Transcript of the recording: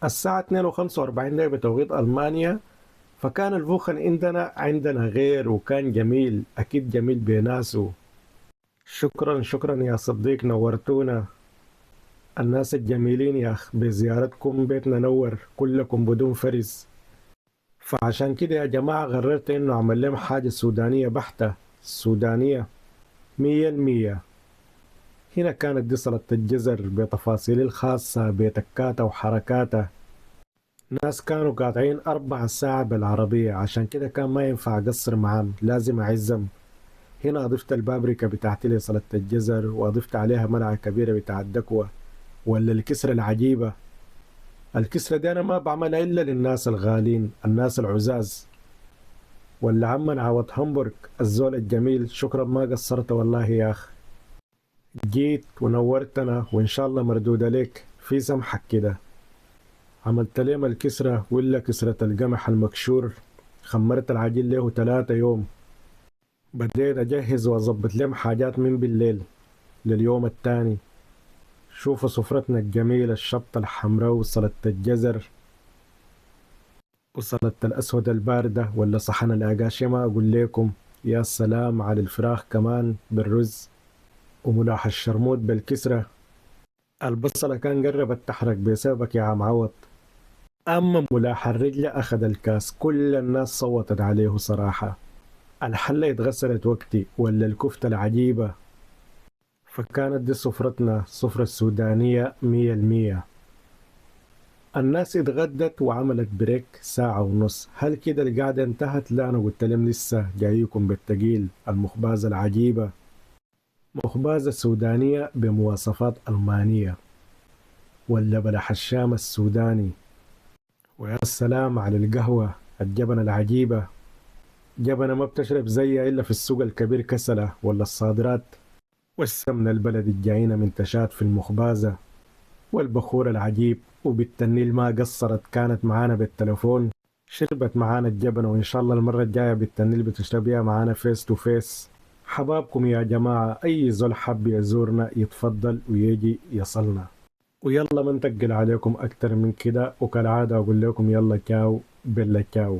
الساعة 2:45 بتوقيت ألمانيا. فكان الفوخن عندنا غير، وكان جميل، أكيد جميل بناسه. شكرا شكرا يا صديق، نورتونا. الناس الجميلين يا أخ، بزيارتكم بيتنا نور كلكم بدون فرز. فعشان كده يا جماعة قررت إنه أعمل لهم حاجة سودانية بحتة، سودانية 100%. هنا كانت دي سلطة الجزر بتفاصيل الخاصة بتكاتها وحركاتها. ناس كانوا قاطعين 4 ساعة بالعربية، عشان كده كان ما ينفع أقصر معاهم، لازم أعزم. هنا أضفت البابريكا بتاعتي لسلطة الجزر، وأضفت عليها ملعقة كبيرة بتاع الدكوة ولا الكسرة العجيبة. الكسرة دي أنا ما بعملها إلا للناس الغالين، الناس العزاز. ولا عمنا عوض همبرج الزول الجميل، شكرا ما قصرت والله يا أخ. جيت ونورتنا، وإن شاء الله مردودة لك في سمحك كده. عملت لهم الكسرة ولا كسرة القمح المكشور. خمرت العجين له 3 يوم. بديت أجهز وأظبط لهم حاجات من بالليل لليوم التاني. شوفوا سفرتنا الجميلة، الشطة الحمراء وسلطة الجزر وسلطة الأسود الباردة، ولا صحن الأقاشي ما أقول لكم. يا سلام على الفراخ كمان بالرز، وملاح الشرموط بالكسرة. البصلة كان قربت تحرق بسببك يا عم عوض. أما ملاح الرجل أخذ الكاس، كل الناس صوتت عليه صراحة. الحلة اتغسلت وقتي، ولا الكفتة العجيبة. فكانت دي سفرتنا، سفرة السودانية 100%. الناس اتغدت وعملت بريك 1:30. هل كده القعدة انتهت؟ لا، أنا قلت لهم لسه جايكم بالتقيل، المخبازة العجيبة. مخبازة سودانية بمواصفات ألمانية، ولا بلح الشام السوداني. ويا سلام على القهوة، الجبنة العجيبة. جبنة ما بتشرب زيها إلا في السوق الكبير كسلة ولا الصادرات. والسمنة البلدي الجاينة من تشات في المخبازة. والبخور العجيب، وبنت النيل ما قصرت، كانت معانا بالتلفون، شربت معانا الجبنة، وإن شاء الله المرة الجاية بنت النيل بتشربيها معانا فيس تو فيس. حبابكم يا جماعة، أي زول حب يزورنا يتفضل ويجي يصلنا. ويلا ما نتقل عليكم أكتر من كده، وكالعادة أقول لكم يلا كاو بلا كاو.